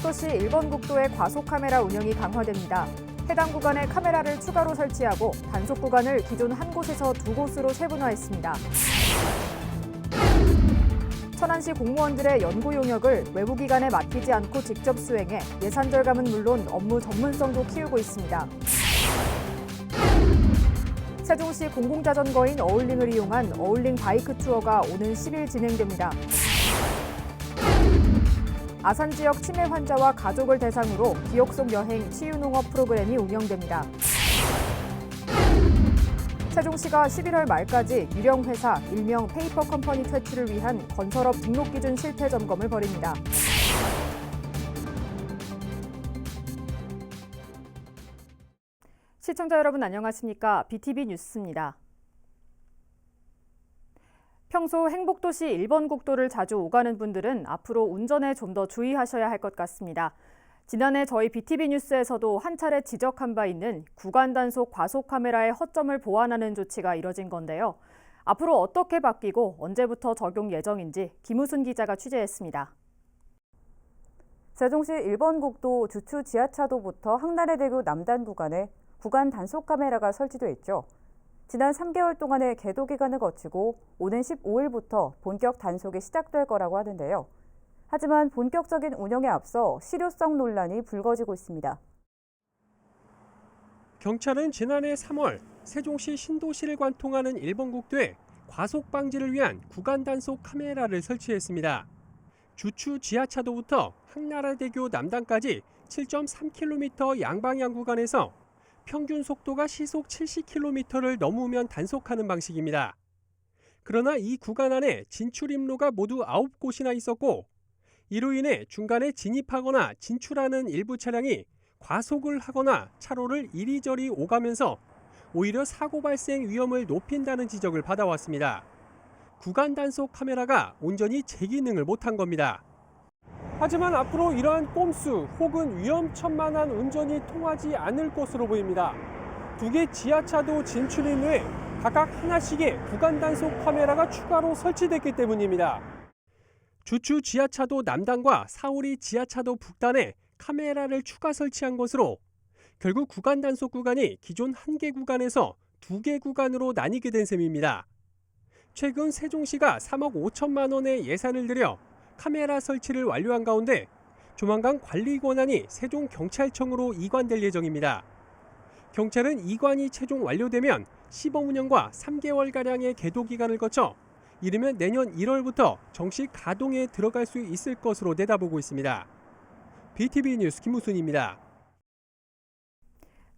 행복도시 1번 국도의 과속 카메라 운영이 강화됩니다. 해당 구간에 카메라를 추가로 설치하고 단속 구간을 기존 한 곳에서 두 곳으로 세분화했습니다. 천안시 공무원들의 연구 용역을 외부 기관에 맡기지 않고 직접 수행해 예산 절감은 물론 업무 전문성도 키우고 있습니다. 세종시 공공자전거인 어울링을 이용한 어울링 바이크 투어가 오는 10일 진행됩니다. 아산 지역 치매 환자와 가족을 대상으로 기억 속 여행 치유농업 프로그램이 운영됩니다. 세종시가 11월 말까지 유령 회사 일명 페이퍼 컴퍼니 퇴출을 위한 건설업 등록 기준 실태 점검을 벌입니다. 시청자 여러분 안녕하십니까? BTV 뉴스입니다. 평소 행복도시 1번 국도를 자주 오가는 분들은 앞으로 운전에 좀 더 주의하셔야 할 것 같습니다. 지난해 저희 BTV 뉴스에서도 한 차례 지적한 바 있는 구간 단속 과속 카메라의 허점을 보완하는 조치가 이뤄진 건데요. 앞으로 어떻게 바뀌고 언제부터 적용 예정인지 김우순 기자가 취재했습니다. 세종시 1번 국도 주추 지하차도부터 항나래대교 남단 구간에 구간 단속 카메라가 설치돼 있죠. 지난 3개월 동안의 계도 기간을 거치고 오는 15일부터 본격 단속이 시작될 거라고 하는데요. 하지만 본격적인 운영에 앞서 실효성 논란이 불거지고 있습니다. 경찰은 지난해 3월 세종시 신도시를 관통하는 1번 국도에 과속 방지를 위한 구간 단속 카메라를 설치했습니다. 주추 지하차도부터 항나라대교 남단까지 7.3km 양방향 구간에서 평균 속도가 시속 70km를 넘으면 단속하는 방식입니다. 그러나 이 구간 안에 진출 입로가 모두 9곳이나 있었고 이로 인해 중간에 진입하거나 진출하는 일부 차량이 과속을 하거나 차로를 이리저리 오가면서 오히려 사고 발생 위험을 높인다는 지적을 받아왔습니다. 구간 단속 카메라가 온전히 제 기능을 못한 겁니다. 하지만 앞으로 이러한 꼼수 혹은 위험천만한 운전이 통하지 않을 것으로 보입니다. 두 개 지하차도 진출 입로에 각각 하나씩의 구간 단속 카메라가 추가로 설치됐기 때문입니다. 주추 지하차도 남단과 사오리 지하차도 북단에 카메라를 추가 설치한 것으로 결국 구간 단속 구간이 기존 1개 구간에서 2개 구간으로 나뉘게 된 셈입니다. 최근 세종시가 3억 5천만 원의 예산을 들여 카메라 설치를 완료한 가운데 조만간 관리 권한이 세종경찰청으로 이관될 예정입니다. 경찰은 이관이 최종 완료되면 시범 운영과 3개월가량의 계도 기간을 거쳐 이르면 내년 1월부터 정식 가동에 들어갈 수 있을 것으로 내다보고 있습니다. BTV 뉴스 김우순입니다.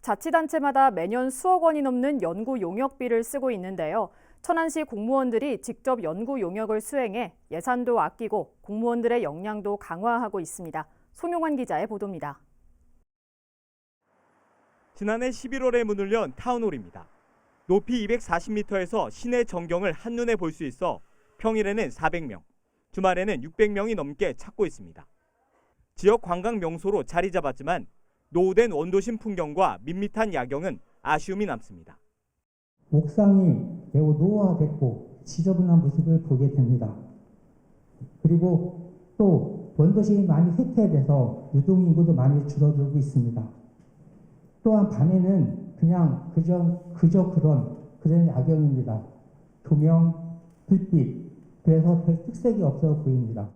자치단체마다 매년 수억 원이 넘는 연구 용역비를 쓰고 있는데요. 천안시 공무원들이 직접 연구 용역을 수행해 예산도 아끼고 공무원들의 역량도 강화하고 있습니다. 송용환 기자의 보도입니다. 지난해 11월에 문을 연 타운홀입니다. 높이 240m에서 시내 전경을 한눈에 볼 수 있어 평일에는 400명, 주말에는 600명이 넘게 찾고 있습니다. 지역 관광 명소로 자리 잡았지만 노후된 원도심 풍경과 밋밋한 야경은 아쉬움이 남습니다. 옥상이 매우 노후화됐고 지저분한 모습을 보게 됩니다. 그리고 또 원도심이 많이 쇠퇴돼서 유동인구도 많이 줄어들고 있습니다. 또한 밤에는 그냥 그저 그런 야경입니다. 조명, 불빛, 그래서 별 특색이 없어 보입니다.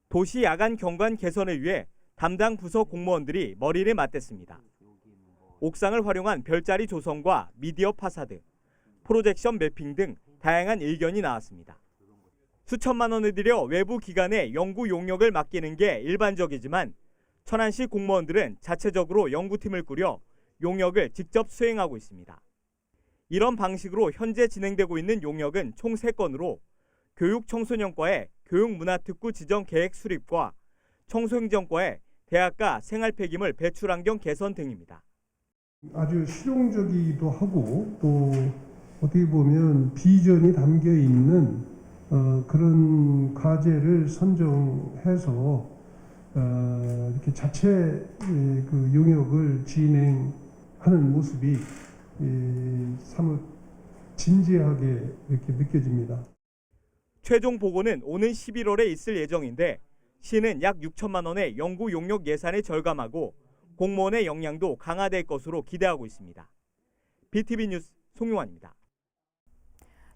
도시 야간 경관 개선을 위해 담당 부서 공무원들이 머리를 맞댔습니다. 옥상을 활용한 별자리 조성과 미디어 파사드, 프로젝션 매핑 등 다양한 의견이 나왔습니다. 수천만 원을 들여 외부 기관에 연구 용역을 맡기는 게 일반적이지만 천안시 공무원들은 자체적으로 연구팀을 꾸려 용역을 직접 수행하고 있습니다. 이런 방식으로 현재 진행되고 있는 용역은 총 3건으로 교육청소년과의 교육문화특구 지정 계획 수립과 청소행정과의 대학가 생활폐기물 배출 환경 개선 등입니다. 아주 실용적이기도 하고 또 어떻게 보면 비전이 담겨 있는 그런 과제를 선정해서 이렇게 자체 그 용역을 진행하는 모습이 사뭇 진지하게 이렇게 느껴집니다. 최종 보고는 오는 11월에 있을 예정인데 시는 약 6천만 원의 연구 용역 예산을 절감하고 공무원의 역량도 강화될 것으로 기대하고 있습니다. BTV 뉴스 송용환입니다.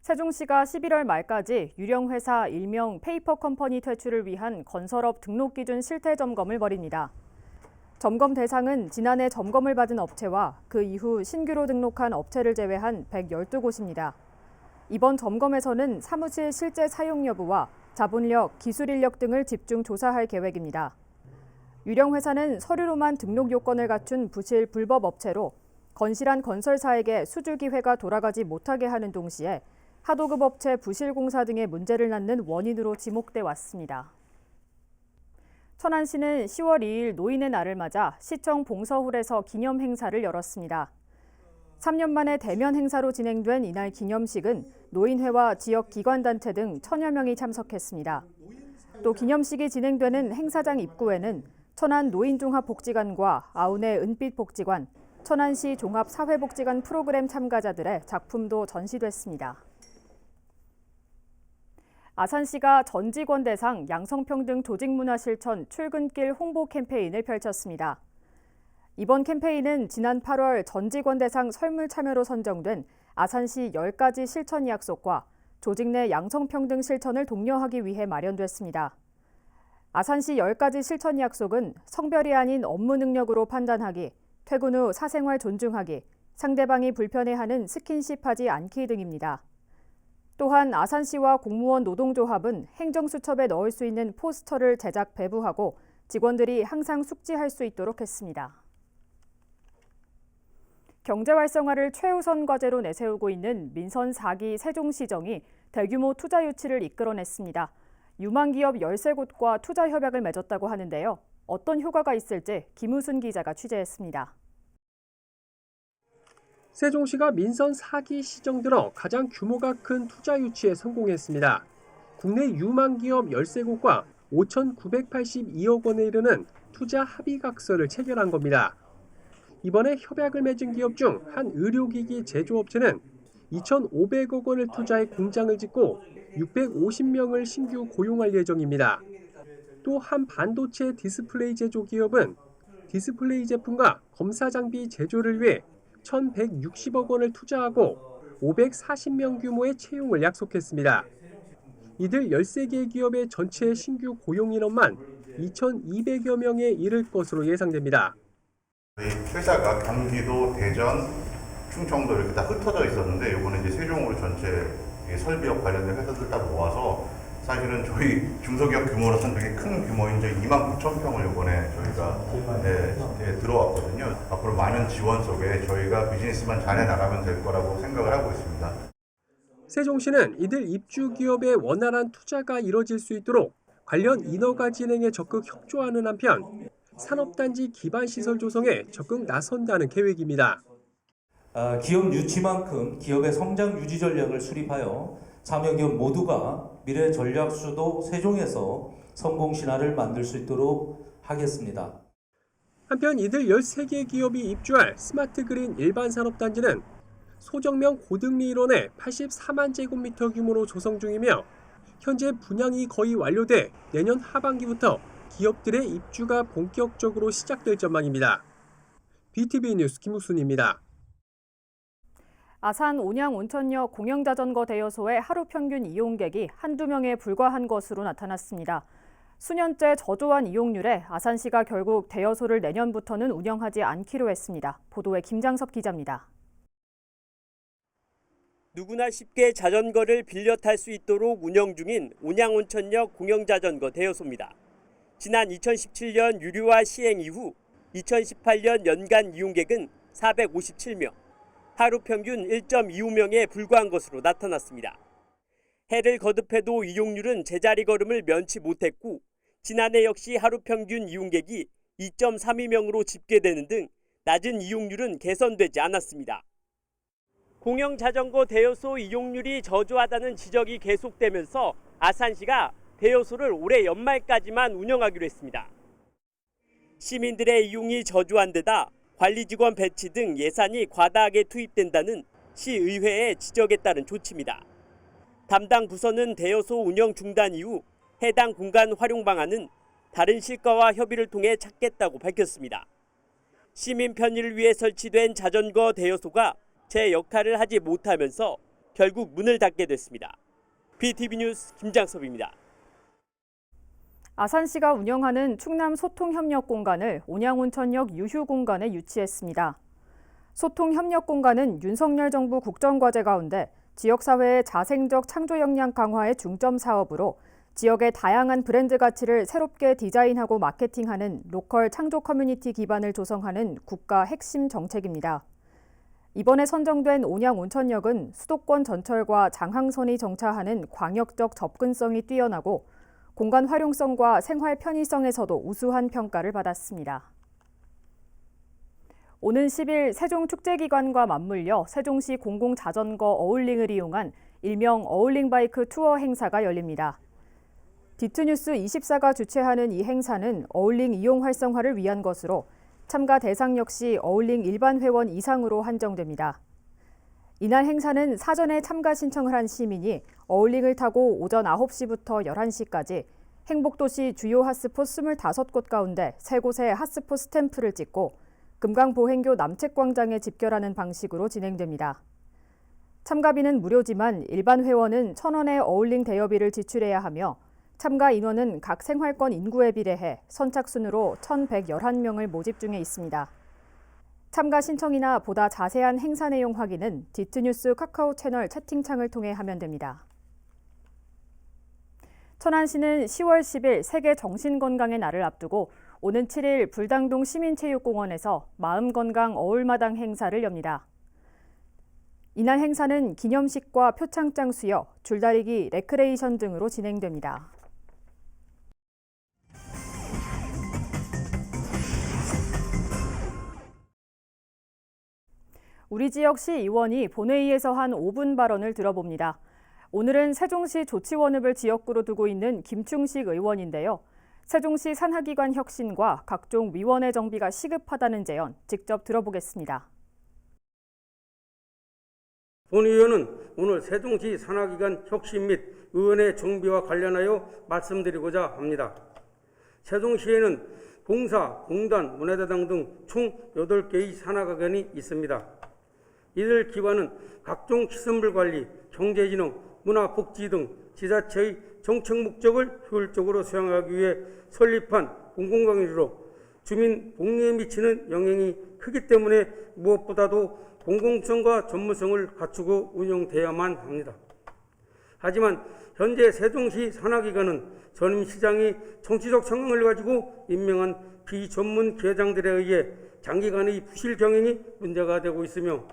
세종시가 11월 말까지 유령회사 일명 페이퍼컴퍼니 퇴출을 위한 건설업 등록기준 실태 점검을 벌입니다. 점검 대상은 지난해 점검을 받은 업체와 그 이후 신규로 등록한 업체를 제외한 112곳입니다. 이번 점검에서는 사무실 실제 사용 여부와 자본력, 기술 인력 등을 집중 조사할 계획입니다. 유령회사는 서류로만 등록 요건을 갖춘 부실 불법 업체로 건실한 건설사에게 수주 기회가 돌아가지 못하게 하는 동시에 하도급 업체 부실 공사 등의 문제를 낳는 원인으로 지목돼 왔습니다. 천안시는 10월 2일 노인의 날을 맞아 시청 봉서홀에서 기념 행사를 열었습니다. 3년 만에 대면 행사로 진행된 이날 기념식은 노인회와 지역 기관단체 등 1000여 명이 참석했습니다. 또 기념식이 진행되는 행사장 입구에는 천안 노인종합복지관과 아우네 은빛복지관, 천안시 종합사회복지관 프로그램 참가자들의 작품도 전시됐습니다. 아산시가 전 직원 대상 양성평등 조직문화실천 출근길 홍보 캠페인을 펼쳤습니다. 이번 캠페인은 지난 8월 전 직원 대상 설문 참여로 선정된 아산시 10가지 실천 약속과 조직 내 양성평등 실천을 독려하기 위해 마련됐습니다. 아산시 10가지 실천 약속은 성별이 아닌 업무 능력으로 판단하기, 퇴근 후 사생활 존중하기, 상대방이 불편해하는 스킨십하지 않기 등입니다. 또한 아산시와 공무원 노동조합은 행정수첩에 넣을 수 있는 포스터를 제작 배부하고 직원들이 항상 숙지할 수 있도록 했습니다. 경제 활성화를 최우선 과제로 내세우고 있는 민선 4기 세종시정이 대규모 투자 유치를 이끌어냈습니다. 유망 기업 13곳과 투자 협약을 맺었다고 하는데요. 어떤 효과가 있을지 김우순 기자가 취재했습니다. 세종시가 민선 4기 시정 들어 가장 규모가 큰 투자 유치에 성공했습니다. 국내 유망 기업 13곳과 5,982억 원에 이르는 투자 합의각서를 체결한 겁니다. 이번에 협약을 맺은 기업 중 한 의료기기 제조업체는 2,500억 원을 투자해 공장을 짓고 650명을 신규 고용할 예정입니다. 또 한 반도체 디스플레이 제조 기업은 디스플레이 제품과 검사 장비 제조를 위해 1,160억 원을 투자하고 540명 규모의 채용을 약속했습니다. 이들 13개 기업의 전체 신규 고용 인원만 2,200여 명에 이를 것으로 예상됩니다. 저희 회사가 경기도, 대전, 충청도 이렇게 다 흩어져 있었는데 이번에 이제 세종으로 전체 설비업 관련된 회사들 다 모아서 사실은 저희 중소기업 규모로서는 되게 큰 규모인 저희 29,000평을 이번에 저희가 들어왔거든요. 앞으로 많은 지원 속에 저희가 비즈니스만 잘해 나가면 될 거라고 생각을 하고 있습니다. 세종시는 이들 입주 기업의 원활한 투자가 이뤄질 수 있도록 관련 인허가 진행에 적극 협조하는 한편 산업단지 기반 시설 조성에 적극 나선다는 계획입니다. 기업 유치만큼 기업의 성장 유지 전략을 수립하여 참여기업 모두가 미래 전략 수도 세종에서 성공 신화를 만들 수 있도록 하겠습니다. 한편 이들 13개 기업이 입주할 스마트 그린 일반 산업단지는 소정명 고등리 일원에 84만 제곱미터 규모로 조성 중이며 현재 분양이 거의 완료돼 내년 하반기부터 기업들의 입주가 본격적으로 시작될 전망입니다. BTV 뉴스 김우순입니다. 아산 온양 온천역 공영자전거 대여소의 하루 평균 이용객이 한두 명에 불과한 것으로 나타났습니다. 수년째 저조한 이용률에 아산시가 결국 대여소를 내년부터는 운영하지 않기로 했습니다. 보도에 김장섭 기자입니다. 누구나 쉽게 자전거를 빌려 탈 수 있도록 운영 중인 온양온천역 공영자전거 대여소입니다. 지난 2017년 유료화 시행 이후 2018년 연간 이용객은 457명, 하루 평균 1.25명에 불과한 것으로 나타났습니다. 해를 거듭해도 이용률은 제자리 걸음을 면치 못했고 지난해 역시 하루 평균 이용객이 2.32명으로 집계되는 등 낮은 이용률은 개선되지 않았습니다. 공영자전거 대여소 이용률이 저조하다는 지적이 계속되면서 아산시가 대여소를 올해 연말까지만 운영하기로 했습니다. 시민들의 이용이 저조한 데다 관리 직원 배치 등 예산이 과다하게 투입된다는 시의회의 지적에 따른 조치입니다. 담당 부서는 대여소 운영 중단 이후 해당 공간 활용 방안은 다른 실과와 협의를 통해 찾겠다고 밝혔습니다. 시민 편의를 위해 설치된 자전거 대여소가 제 역할을 하지 못하면서 결국 문을 닫게 됐습니다. BTV 뉴스 김장섭입니다. 아산시가 운영하는 충남 소통협력공간을 온양온천역 유휴공간에 유치했습니다. 소통협력공간은 윤석열 정부 국정과제 가운데 지역사회의 자생적 창조 역량 강화의 중점 사업으로 지역의 다양한 브랜드 가치를 새롭게 디자인하고 마케팅하는 로컬 창조 커뮤니티 기반을 조성하는 국가 핵심 정책입니다. 이번에 선정된 온양온천역은 수도권 전철과 장항선이 정차하는 광역적 접근성이 뛰어나고 공간 활용성과 생활 편의성에서도 우수한 평가를 받았습니다. 오는 10일 세종축제기관과 맞물려 세종시 공공자전거 어울링을 이용한 일명 어울링바이크 투어 행사가 열립니다. 디트뉴스24가 주최하는 이 행사는 어울링 이용 활성화를 위한 것으로 참가 대상 역시 어울링 일반 회원 이상으로 한정됩니다. 이날 행사는 사전에 참가 신청을 한 시민이 어울링을 타고 오전 9시부터 11시까지 행복도시 주요 핫스폿 25곳 가운데 3곳의 핫스폿 스탬프를 찍고 금강보행교 남책광장에 집결하는 방식으로 진행됩니다. 참가비는 무료지만 일반 회원은 1,000원의 어울링 대여비를 지출해야 하며 참가 인원은 각 생활권 인구에 비례해 선착순으로 1,111명을 모집 중에 있습니다. 참가 신청이나 보다 자세한 행사 내용 확인은 디트뉴스 카카오 채널 채팅창을 통해 하면 됩니다. 천안시는 10월 10일 세계 정신건강의 날을 앞두고 오는 7일 불당동 시민체육공원에서 마음건강 어울마당 행사를 엽니다. 이날 행사는 기념식과 표창장 수여, 줄다리기, 레크레이션 등으로 진행됩니다. 우리 지역 시의원이 본회의에서 한 5분 발언을 들어봅니다. 오늘은 세종시 조치원읍을 지역구로 두고 있는 김충식 의원인데요. 세종시 산하기관 혁신과 각종 위원회 정비가 시급하다는 제언 직접 들어보겠습니다. 본 의원은 오늘 세종시 산하기관 혁신 및 의원회 정비와 관련하여 말씀드리고자 합니다. 세종시에는 공사, 공단, 문화재단 등 총 8개의 산하기관이 있습니다. 이들 기관은 각종 시설물 관리, 경제진흥, 문화복지 등 지자체의 정책 목적을 효율적으로 수행하기 위해 설립한 공공기관이로 주민 복리에 미치는 영향이 크기 때문에 무엇보다도 공공성과 전문성을 갖추고 운영돼야만 합니다. 하지만 현재 세종시 산하기관은 전임 시장이 정치적 성향을 가지고 임명한 비전문 기회장들에 의해 장기간의 부실 경영이 문제가 되고 있으며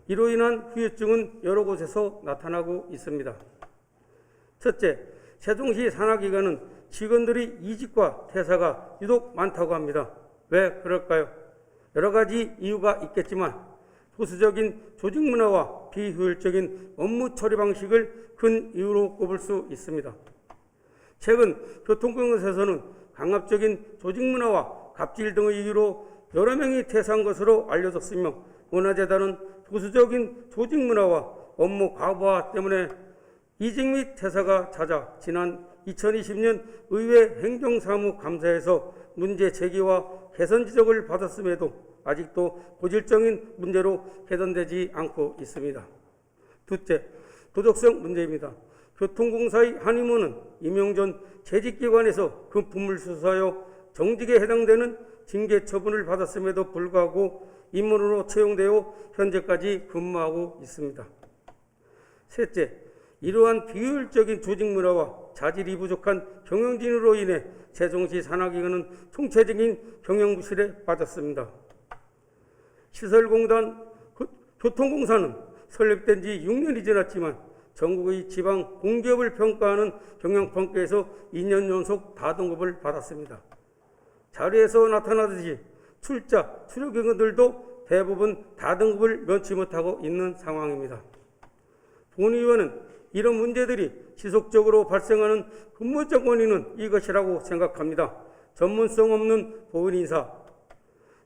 이로 인한 후유증은 여러 곳에서 나타나고 있습니다. 첫째, 세종시 산하기관은 직원들의 이직과 퇴사가 유독 많다고 합니다. 왜 그럴까요? 여러 가지 이유가 있겠지만 보수적인 조직 문화와 비효율적인 업무 처리 방식을 큰 이유로 꼽을 수 있습니다. 최근 교통공사에서는 강압적인 조직 문화와 갑질 등의 이유로 여러 명이 퇴사한 것으로 알려졌으며 문화재단은 보수적인 조직 문화와 업무 과부하 때문에 이직 및 퇴사가 잦아 지난 2020년 의회 행정사무감사에서 문제 제기와 개선 지적을 받았음에도 아직도 고질적인 문제로 개선되지 않고 있습니다. 둘째, 도덕성 문제입니다. 교통공사의 한 임원은 임용 전 재직기관에서 금품을 수수하여 정직에 해당되는 징계 처분을 받았음에도 불구하고 임원으로 채용되어 현재까지 근무하고 있습니다. 셋째, 이러한 비효율적인 조직 문화와 자질이 부족한 경영진으로 인해 세종시 산하기관은 총체적인 경영 부실에 빠졌습니다. 시설공단 교통공사는 설립된 지 6년이 지났지만 전국의 지방 공기업을 평가하는 경영평가에서 2년 연속 다등급을 받았습니다. 자료에서 나타나듯이 출자, 출입기관들도 대부분 다등급을 면치 못하고 있는 상황입니다. 본 의원은 이런 문제들이 지속적으로 발생하는 근본적 원인은 이것이라고 생각합니다. 전문성 없는 보훈 인사.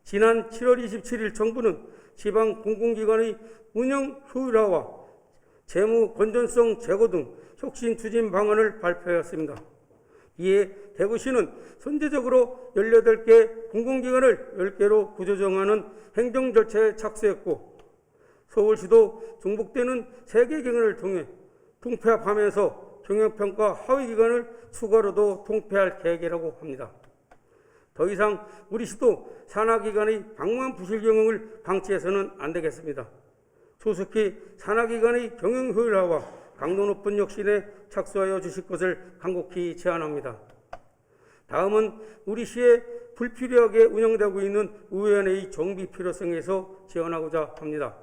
지난 7월 27일 정부는 지방 공공기관의 운영 효율화와 재무 건전성 제고 등 혁신 추진 방안을 발표했습니다. 이에 대구시는 선제적으로 18개 공공기관을 10개로 구조정하는 행정 절차에 착수했고 서울시도 중복되는 3개 기관을 통해 통폐합하면서 경영평가 하위기관을 추가로도 통폐할 계획이라고 합니다. 더 이상 우리 시도 산하기관의 방만 부실 경영을 방치해서는 안 되겠습니다. 조속히 산하기관의 경영 효율화와 강도 높은 혁신에 착수하여 주실 것을 간곡히 제안합니다. 다음은 우리 시에 불필요하게 운영되고 있는 의원회의 정비 필요성에서 제안하고자 합니다.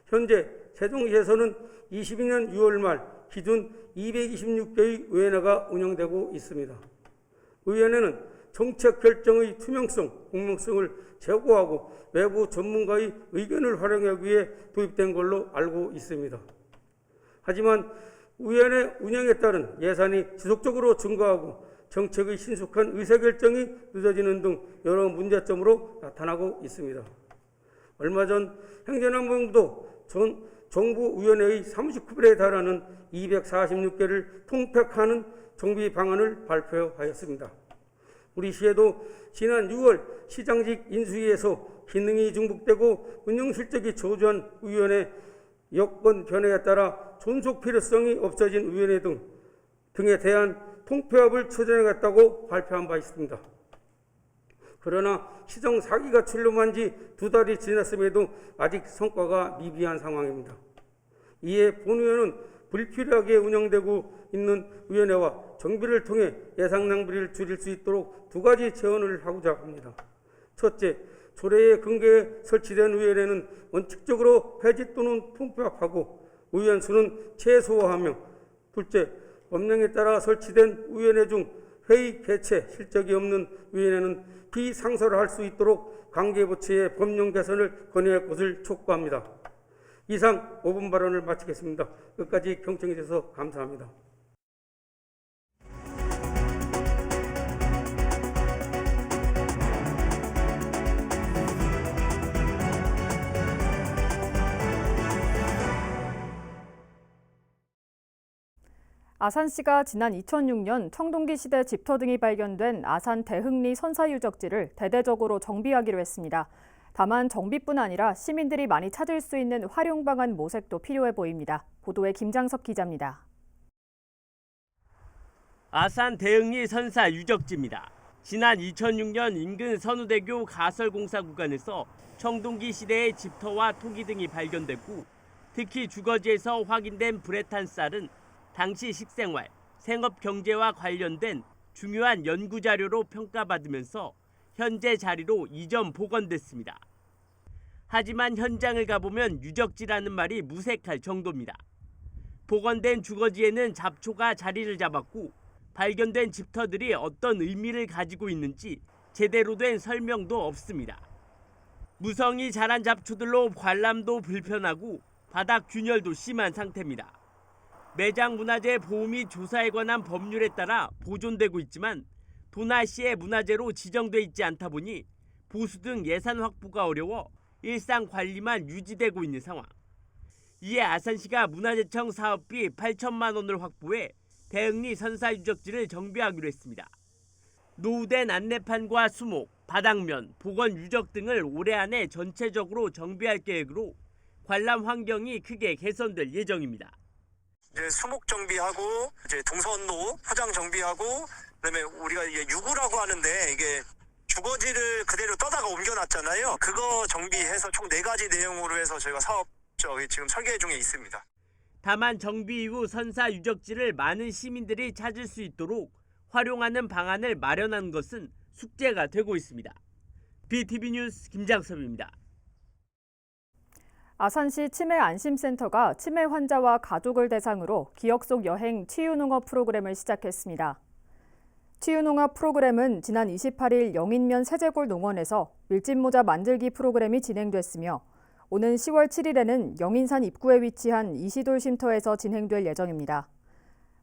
현재 세종시에서는 22년 6월 말 기준 226개의 의원회가 운영되고 있습니다. 의원회는 정책 결정의 투명성, 공명성을 제고하고 외부 전문가의 의견을 활용하기 위해 도입된 걸로 알고 있습니다. 하지만 의원회 운영에 따른 예산이 지속적으로 증가하고 정책의 신속한 의사결정이 늦어지는 등 여러 문제점으로 나타나고 있습니다. 얼마 전 행정안전부도 정부위원회의 39일에 달하는 246개를 통폐하는 정비 방안을 발표하였습니다. 우리 시에도 지난 6월 시장직 인수위에서 기능이 중복되고 운영 실적이 저조한 위원회 여건 변화에 따라 존속 필요성이 없어진 위원회 등에 대한 통폐합을 추진하겠다고 발표한 바 있습니다. 그러나 시정 4기가 출범한 지 2달이 지났음에도 아직 성과가 미비한 상황입니다. 이에 본위원은 불필요하게 운영되고 있는 위원회와 정비를 통해 예산 낭비를 줄일 수 있도록 2가지 제언을 하고자 합니다. 첫째, 조례의 근거에 설치된 위원회는 원칙적으로 폐지 또는 통폐합하고 의원 수는 최소화하며, 둘째, 법령에 따라 설치된 위원회 중 회의 개최 실적이 없는 위원회는 비상설할 수 있도록 관계부처의 법령 개선을 건의할 것을 촉구합니다. 이상 5분 발언을 마치겠습니다. 끝까지 경청해 주셔서 감사합니다. 아산시가 지난 2006년 청동기 시대 집터 등이 발견된 아산 대흥리 선사유적지를 대대적으로 정비하기로 했습니다. 다만 정비뿐 아니라 시민들이 많이 찾을 수 있는 활용 방안 모색도 필요해 보입니다. 보도에 김장섭 기자입니다. 아산 대흥리 선사유적지입니다. 지난 2006년 인근 선우대교 가설공사 구간에서 청동기 시대의 집터와 토기 등이 발견됐고, 특히 주거지에서 확인된 불에탄 쌀은 당시 식생활, 생업 경제와 관련된 중요한 연구 자료로 평가받으면서 현재 자리로 이전 복원됐습니다. 하지만 현장을 가보면 유적지라는 말이 무색할 정도입니다. 복원된 주거지에는 잡초가 자리를 잡았고, 발견된 집터들이 어떤 의미를 가지고 있는지 제대로 된 설명도 없습니다. 무성이 자란 잡초들로 관람도 불편하고 바닥 균열도 심한 상태입니다. 매장 문화재 보호 및 조사에 관한 법률에 따라 보존되고 있지만 도나시의 문화재로 지정돼 있지 않다 보니 보수 등 예산 확보가 어려워 일상 관리만 유지되고 있는 상황. 이에 아산시가 문화재청 사업비 8천만 원을 확보해 대흥리 선사유적지를 정비하기로 했습니다. 노후된 안내판과 수목, 바닥면, 복원 유적 등을 올해 안에 전체적으로 정비할 계획으로 관람 환경이 크게 개선될 예정입니다. 이제 수목 정비하고 이제 동선로 포장 정비하고, 그다음에 우리가 이게 유구라고 하는데 이게 주거지를 그대로 떠다가 옮겨놨잖아요. 그거 정비해서 총 4가지 내용으로 해서 저희가 사업 지금 설계 중에 있습니다. 다만 정비 이후 선사 유적지를 많은 시민들이 찾을 수 있도록 활용하는 방안을 마련하는 것은 숙제가 되고 있습니다. BTV 뉴스 김장섭입니다. 아산시 치매안심센터가 치매 환자와 가족을 대상으로 기억 속 여행 치유농업 프로그램을 시작했습니다. 치유농업 프로그램은 지난 28일 영인면 세제골 농원에서 밀짚모자 만들기 프로그램이 진행됐으며, 오는 10월 7일에는 영인산 입구에 위치한 이시돌 쉼터에서 진행될 예정입니다.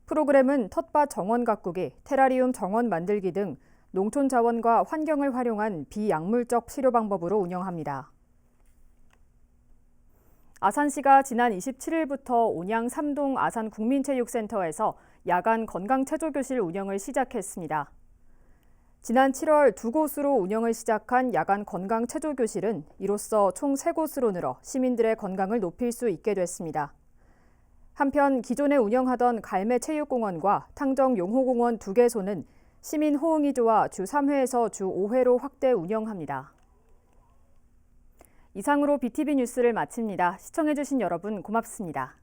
프로그램은 텃밭 정원 가꾸기, 테라리움 정원 만들기 등 농촌 자원과 환경을 활용한 비약물적 치료 방법으로 운영합니다. 아산시가 지난 27일부터 온양 3동 아산국민체육센터에서 야간 건강체조교실 운영을 시작했습니다. 지난 7월 2곳으로 운영을 시작한 야간 건강 체조 교실은 이로써 총 3곳으로 늘어 시민들의 건강을 높일 수 있게 됐습니다. 한편 기존에 운영하던 갈매체육공원과 탕정용호공원 2개소는 시민 호응이 좋아 주 3회에서 주 5회로 확대 운영합니다. 이상으로 BTV 뉴스를 마칩니다. 시청해주신 여러분 고맙습니다.